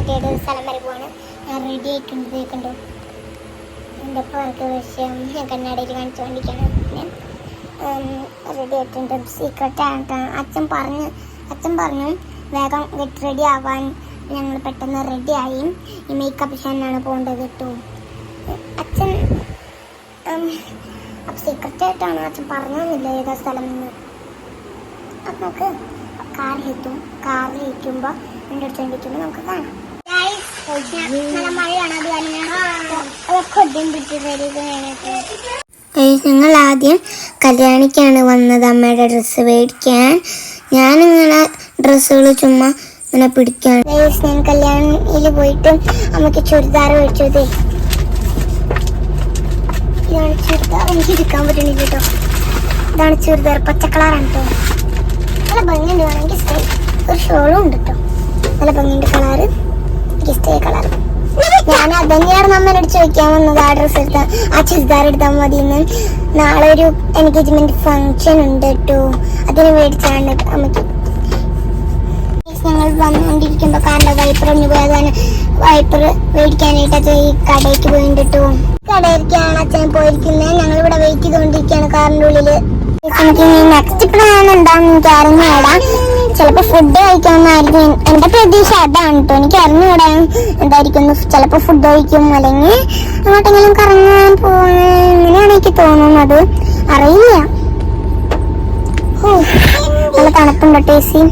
സെലിബ്രിറ്റിയുടെ സ്ഥലം വരെ പോവാണ്. ഞാൻ റെഡി ആയിട്ടുണ്ട്. കണ്ടു എൻ്റെ പാർക്ക് വിഷയം ഞാൻ കണ്ണാടിയിൽ കാണിച്ചു കൊണ്ടിരിക്കുകയാണ്. റെഡി ആയിട്ടുണ്ട്. സീക്രട്ടാണ്. അച്ഛൻ പറഞ്ഞു വേഗം ഗെറ്റ് റെഡി ആവാൻ. ഞങ്ങൾ പെട്ടെന്ന് റെഡിയായി. ഈ മേക്കപ്പ് ചെയ്യാനാണ് പോകേണ്ടത് കേട്ടോ. അച്ഛൻ അപ്പം സീക്രട്ടായിട്ടാണ് അച്ഛൻ പറഞ്ഞില്ല ഏതാ സ്ഥലം എന്ന്. അപ്പം നമുക്ക് കാറിലിരിക്കുമ്പോൾ എൻ്റെ അടുത്ത് വേണ്ടിയിരിക്കുമ്പോൾ നമുക്ക് കാണാം. നല്ല മഴയാണ്, അത് ഞങ്ങൾ ആദ്യം കല്യാണിക്കാണ് വന്നത് അമ്മയുടെ ഡ്രസ്സ് മേടിക്കാൻ. ഞാനിങ്ങനെ ഡ്രസ്സുകൾ ചുമ്മാ ഇങ്ങനെ പിടിക്കാൻ. ഞാൻ കല്യാണിയിൽ പോയിട്ട് അമ്മയ്ക്ക് ചുരിദാർ മേടിച്ചത്. ഇതാണ് ചുരിദാർ. എനിക്ക് എടുക്കാൻ പറ്റുന്നില്ല കേട്ടോ. ഇതാണ് ചുരിദാർ, പച്ചക്കളറാണ് കേട്ടോ. നല്ല ഭംഗിയുണ്ട്. വേണമെങ്കിൽ സ്റ്റൈൽ ഒരു ഷോളും ഉണ്ട് കേട്ടോ. നല്ല ഭംഗിയുണ്ട് കളറ്. Stay colour. ഞാൻ അതന്നെയാണ് അമ്മേനോട് ചോദിക്കാൻ വന്നത്. ആ ഡ്രസ്സ് എടുത്താൽ ആ ചുരിദാർ എടുത്താൽ മതി എന്ന്. നാളെ ഒരു എൻഗേജ്മെന്റ് ഫംഗ്ഷൻ ഉണ്ട് കേട്ടോ. അതിന് മേടിച്ചാണ് അമ്മയ്ക്ക്. ഞങ്ങൾ വന്നുകൊണ്ടിരിക്കുമ്പോൾ കാറിന്റെ വൈപ്പർ ഒന്ന് പോയതാണ്. വൈപ്പർ മേടിക്കാനായിട്ട് ഈ കടയ്ക്ക് പോയിട്ടുണ്ട് കേട്ടോ. കടയിലേക്കാണ് അച്ഛൻ പോയിരിക്കുന്നത്. ഞങ്ങൾ ഇവിടെ വെയിറ്റ് ചെയ്തുകൊണ്ടിരിക്കുകയാണ് കാറിന്റെ ഉള്ളില്. എനിക്ക് നെക്സ്റ്റ് പ്ലാൻ എന്താണെന്ന് എനിക്ക് അറിഞ്ഞുകൂടാ. ചിലപ്പോൾ ഫുഡ് കഴിക്കാമെന്നായിരിക്കും എൻ്റെ പ്രതീക്ഷ. അതാണ് കേട്ടോ. എനിക്ക് അറിഞ്ഞുകൂടാ എന്തായിരിക്കും. ചിലപ്പോൾ ഫുഡ് കഴിക്കും, അല്ലെങ്കിൽ അങ്ങോട്ടെങ്കിലും കറങ്ങാൻ പോകുന്ന ഇങ്ങനെയാണ് എനിക്ക് തോന്നുന്നത്. അറിയില്ല. നല്ല തണുപ്പുണ്ടോ ടേസി.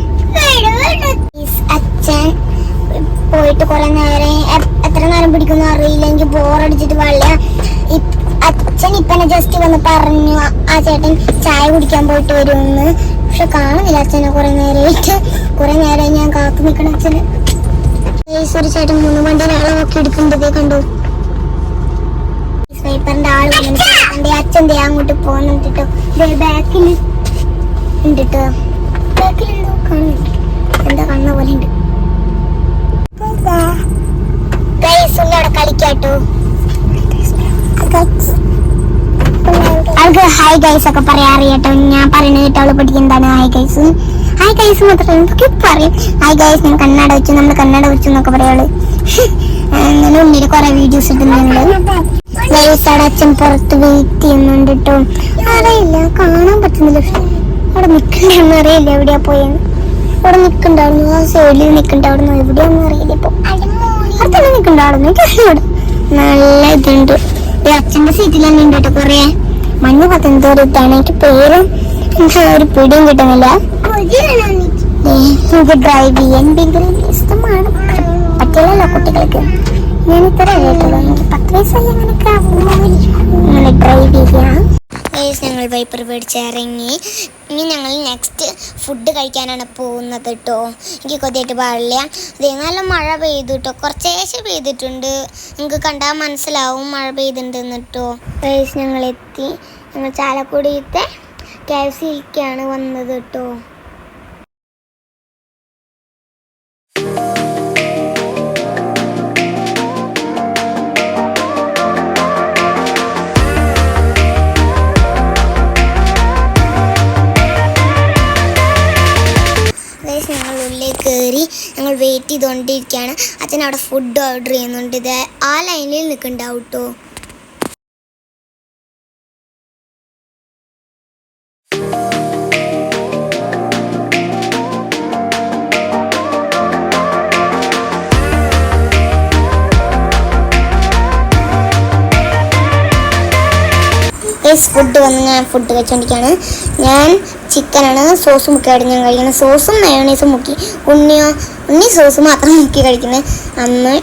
അച്ഛൻ പോയിട്ട് കുറെ നേരം എത്ര നേരം പിടിക്കുന്നു അറിയില്ല. എനിക്ക് ബോറടിച്ചിട്ട് പാടില്ല. അച്ഛൻ ഇപ്പനെ ജസ്റ്റ് വന്ന് പറഞ്ഞു ആ ചേട്ടൻ ചായ കുടിക്കാൻ പോയിട്ട് വരുമെന്ന്. പക്ഷെ കാണുന്നില്ല അച്ഛനെ. കുറെ നേരമായി ഞാൻ കാത്തു നിൽക്കണം അച്ഛന്. ഒരു ചേട്ടൻ 3 വണ്ടിയുടെ ആളെ നോക്കി എടുക്കേണ്ടത് കണ്ടു. സ്നൈപ്പറിന്റെ ആള് വന്നിട്ട് അച്ഛൻ അങ്ങോട്ട് പോകുന്നുണ്ട് കേട്ടോ. ബാക്കിൽ ഉണ്ട് കേട്ടോ. ബാക്കിൽ എന്തോ കാണുന്നുണ്ട്. എന്താ കാണുന്ന പോലെ ഉണ്ട്. അവിടെ കളിക്കാട്ടോ. അവൾക്ക് ഹായ് ഗൈസ് ഒക്കെ പറയാൻ അറിയാട്ടോ. ഞാൻ പറയുന്നത് കേട്ടോ. അവള് പഠിക്കുന്നതാണ് ഹായ് ഗൈസ്. ഹായ് ഗൈസ് മാത്രമേ എന്തൊക്കെ പറയും. ഹായ് ഗൈസ് ഞാൻ കണ്ണട വെച്ചു, നമ്മൾ കണ്ണട വെച്ചു എന്നൊക്കെ പറയാള്. അങ്ങനെ ഉള്ളിൽ കുറെ വീഡിയോസ് ഇടുന്നുണ്ട്. അച്ഛൻ പുറത്ത് വെയിറ്റ് ചെയ്യുന്നുണ്ട് കേട്ടോ. അറിയില്ല, കാണാൻ പറ്റുന്നില്ല. അവിടെ നിൽക്കണ്ടെന്ന് അറിയില്ല എവിടെയാ പോയെന്ന്. അവിടെ നിൽക്കണ്ടായിരുന്നു. ആ സൈഡിൽ നിൽക്കണ്ടായിരുന്നു. എവിടെയാണെന്ന് അറിയില്ല. ഇപ്പൊ അടുത്തന്നെ നിൽക്കണ്ടായിരുന്നു. എനിക്കറിയാം. നല്ല ഇതുണ്ട്. അച്ഛന്റെ സീറ്റിൽ തന്നെ ഉണ്ട് കേട്ടോ. കൊറേ മഞ്ഞ പത്തെന്തോ ഇട്ടാണ്. എനിക്ക് പേരും ഒരു പിടിയും കിട്ടുന്നില്ല. ഇത് ഡ്രൈവ് ചെയ്യാൻ ഭയങ്കര ഇഷ്ടമാണ്. പറ്റില്ലല്ലോ കുട്ടികൾക്ക്. ഞാൻ ഇത്ര കേട്ടുള്ളൂ. എനിക്ക് 10 വയസ്സായി അങ്ങനെ ഡ്രൈവ് ചെയ്യാം. ഞങ്ങൾ വൈപ്പർ മേടിച്ചിറങ്ങി. ഇനി ഞങ്ങൾ നെക്സ്റ്റ് ഫുഡ് കഴിക്കാനാണ് പോകുന്നത് കേട്ടോ. എനിക്ക് കൊതിയായിട്ട് പാടില്ല. അതേ നല്ല മഴ പെയ്തു കേട്ടോ. കുറച്ചേശ്ശെ പെയ്തിട്ടുണ്ട്. നിങ്ങൾക്ക് കണ്ടാൽ മനസ്സിലാവും മഴ പെയ്തിട്ടുണ്ടെന്ന് കേട്ടോ. ഞങ്ങളെത്തി. ഞങ്ങൾ ചാലക്കുടിയത്തെ KFCയിലേക്കാണ് വന്നത് കേട്ടോ. ഞങ്ങൾ ഉള്ളിൽ കയറി. ഞങ്ങൾ വെയിറ്റ് ചെയ്തുകൊണ്ടിരിക്കുകയാണ്. അച്ഛൻ അവിടെ ഫുഡ് ഓർഡർ ചെയ്യുന്നുണ്ട്. ഇത് ആ ലൈനിൽ നിൽക്കുന്നുണ്ടാവും കേട്ടോ. ഫുഡ് വന്ന് ഞാൻ ഫുഡ് കഴിച്ചുകൊണ്ടിരിക്കുകയാണ്. ഞാൻ ചിക്കനാണ് സോസ് മുക്കിയായിട്ട് ഞാൻ കഴിക്കുന്നത്. സോസും മയോണൈസും മുക്കി. ഉണ്ണി സോസ് മാത്രം മുക്കി കഴിക്കുന്നത്. അമ്മ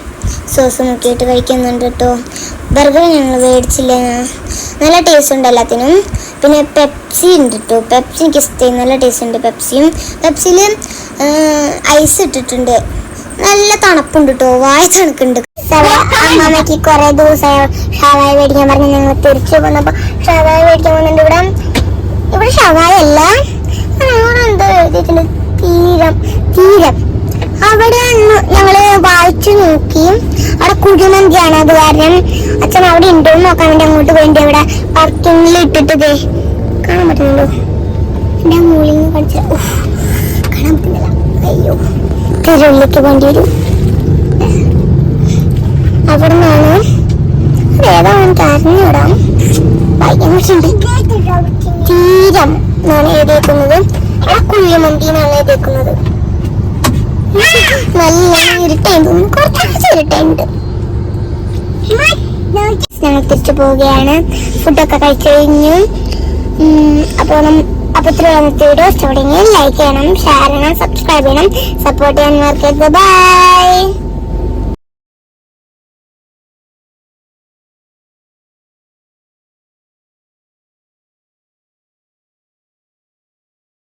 സോസ് മുക്കിയിട്ട് കഴിക്കുന്നുണ്ട് കേട്ടോ. ബർഗർ ഞങ്ങൾ മേടിച്ചില്ല. നല്ല ടേസ്റ്റ് ഉണ്ട് എല്ലാത്തിനും. പിന്നെ പെപ്സി ഉണ്ട് കേട്ടോ. പെപ്സി എനിക്ക് ഇഷ്ടമായി. നല്ല ടേസ്റ്റ് ഉണ്ട് പെപ്സിയും. പെപ്സിയിൽ ഐസ് ഇട്ടിട്ടുണ്ട്. നല്ല തണുപ്പുണ്ട് കേട്ടോ. വായ തണുക്കുണ്ട്. അമ്മമ്മക്ക് കുറെ ദിവസമായി ഷവായ മേടിക്കാൻ പറഞ്ഞ് ഞങ്ങൾ തിരിച്ചു പോന്നപ്പോ ഷവായ മേടിക്കാൻ പോകുന്നുണ്ട്. ഇവിടെ ഷവായ അല്ല, എന്തോ എഴുതിയിട്ടുണ്ട്. തീരം അവിടെ ഞങ്ങള് വായിച്ചു നോക്കി. അവിടെ കുഴിമന്തിയാണ്. അത് കാരണം അച്ഛൻ അവിടെ ഉണ്ടോന്ന് നോക്കാൻ വേണ്ടി അങ്ങോട്ട് പോയിട്ട് അവിടെ പാർക്കിങ്ങിൽ ഇട്ടിട്ടതേ കാണാൻ പറ്റുന്നുണ്ടോ? എന്റെ മൂളിൽ നിന്ന് കാണിച്ചാൽ കാണാൻ പറ്റുന്നില്ല. അയ്യോ, തിരുള്ളിക്ക് വേണ്ടി വരും. എവിടെ നിന്നാണ് ഏതാ എനിക്ക് അറിഞ്ഞൂടാം. തീരം എന്നാണ് എഴുതിയേക്കുന്നത്. കുഴിമന്തി എന്നാണ് എഴുതിയേക്കുന്നത്. നല്ല ഇരുട്ടായി തോന്നുന്നു, കുറച്ച് ഇരുട്ടുണ്ട്. ഞങ്ങൾ തിരിച്ചു പോവുകയാണ്. ഫുഡൊക്കെ കഴിച്ചു കഴിഞ്ഞു. അപ്പോൾ ഇത്രയുള്ള വീഡിയോ ഇഷ്ടപ്പെടുമെങ്കിൽ ലൈക്ക് ചെയ്യണം, ഷെയർ ചെയ്യണം, സബ്സ്ക്രൈബ് ചെയ്യണം, സപ്പോർട്ട് ചെയ്യാൻ മറക്കരുത്. ബൈ.